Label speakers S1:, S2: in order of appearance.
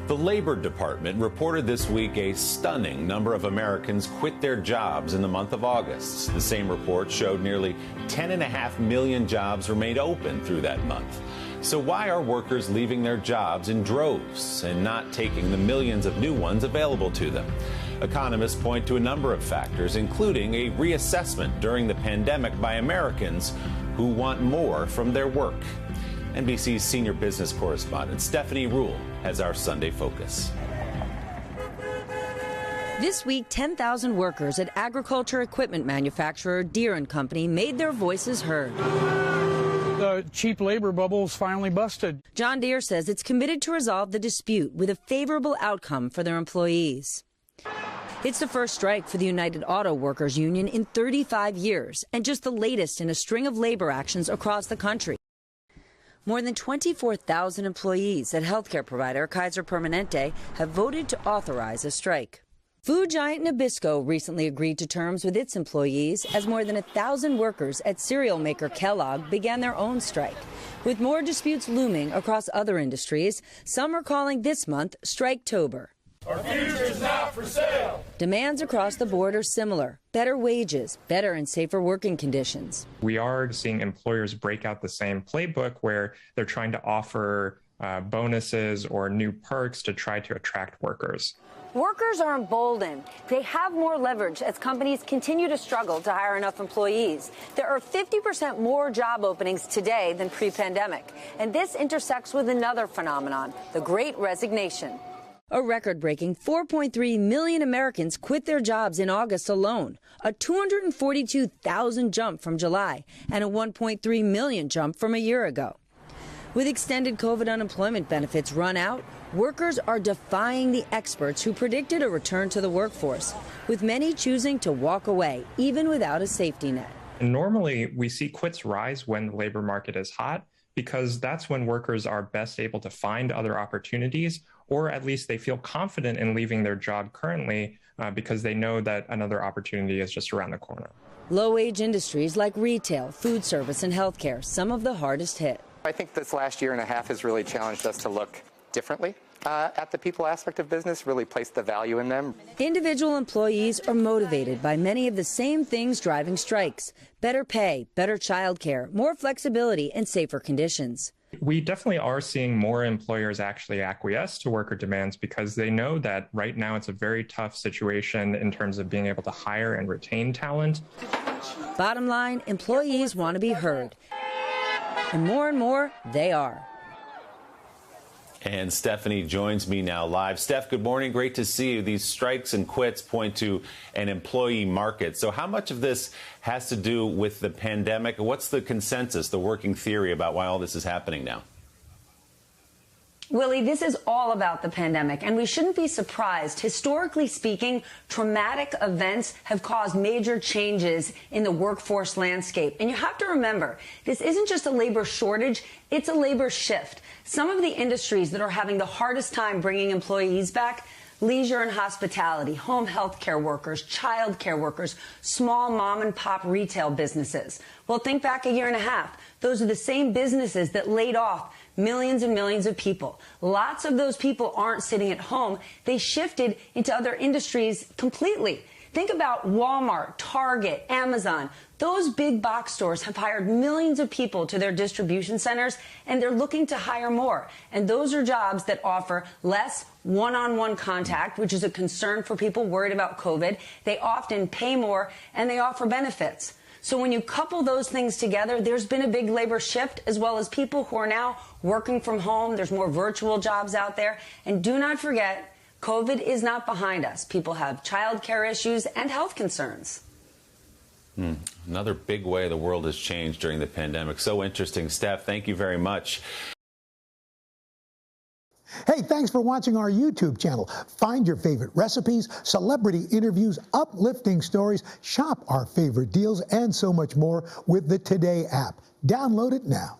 S1: The Labor Department reported this week a stunning number of Americans quit their jobs in the month of August. The same report showed nearly 10.5 million jobs remained open through that month. So why are workers leaving their jobs in droves and not taking the millions of new ones available to them? Economists point to a number of factors, including a reassessment during the pandemic by Americans who want more from their work. NBC's senior business correspondent Stephanie Ruhle has our Sunday focus.
S2: This week, 10,000 workers at agriculture equipment manufacturer Deere & Company made their voices heard.
S3: The cheap labor bubble's finally busted.
S2: John Deere says it's committed to resolve the dispute with a favorable outcome for their employees. It's the first strike for the United Auto Workers Union in 35 years, and just the latest in a string of labor actions across the country. More than 24,000 employees at healthcare provider Kaiser Permanente have voted to authorize a strike. Food giant Nabisco recently agreed to terms with its employees as more than 1,000 workers at cereal maker Kellogg began their own strike. With more disputes looming across other industries, some are calling this month Striketober.
S4: Our future is not for sale.
S2: Demands across the board are similar: better wages, better and safer working conditions.
S5: We are seeing employers break out the same playbook where they're trying to offer bonuses or new perks to try to attract workers.
S2: Workers are emboldened. They have more leverage as companies continue to struggle to hire enough employees. There are 50% more job openings today than pre-pandemic. And this intersects with another phenomenon, the Great Resignation. A record-breaking 4.3 million Americans quit their jobs in August alone, a 242,000 jump from July, and a 1.3 million jump from a year ago. With extended COVID unemployment benefits run out, workers are defying the experts who predicted a return to the workforce, with many choosing to walk away, even without a safety net.
S5: Normally, we see quits rise when the labor market is hot, because that's when workers are best able to find other opportunities, or at least they feel confident in leaving their job currently because they know that another opportunity is just around the corner.
S2: Low-wage industries like retail, food service, and healthcare, some of the hardest hit.
S6: I think this last year and a half has really challenged us to look differently at the people aspect of business, really place the value in them.
S2: Individual employees are motivated by many of the same things driving strikes: better pay, better childcare, more flexibility, and safer conditions.
S5: We definitely are seeing more employers actually acquiesce to worker demands because they know that right now it's a very tough situation in terms of being able to hire and retain talent.
S2: Bottom line, employees want to be heard. And more, they are.
S1: And Stephanie joins me now live. Steph, good morning. Great to see you. These strikes and quits point to an employee market. So how much of this has to do with the pandemic? What's the consensus, the working theory about why all this is happening now?
S2: Willie, this is all about the pandemic, and we shouldn't be surprised. Historically speaking, traumatic events have caused major changes in the workforce landscape. And you have to remember, this isn't just a labor shortage, it's a labor shift. Some of the industries that are having the hardest time bringing employees back: leisure and hospitality, home health care workers, child care workers, small mom and pop retail businesses. Well, think back a year and a half. Those are the same businesses that laid off millions and millions of people. Lots of those people aren't sitting at home. They shifted into other industries completely. Think about Walmart, Target, Amazon. Those big box stores have hired millions of people to their distribution centers, and they're looking to hire more. And those are jobs that offer less one-on-one contact, which is a concern for people worried about COVID. They often pay more, and they offer benefits. So when you couple those things together, there's been a big labor shift, as well as people who are now working from home. There's more virtual jobs out there. And do not forget, COVID is not behind us. People have child care issues and health concerns.
S1: Another big way the world has changed during the pandemic. So interesting. Steph, thank you very much.
S7: Hey, thanks for watching our YouTube channel. Find your favorite recipes, celebrity interviews, uplifting stories, shop our favorite deals, and so much more with the Today app. Download it now.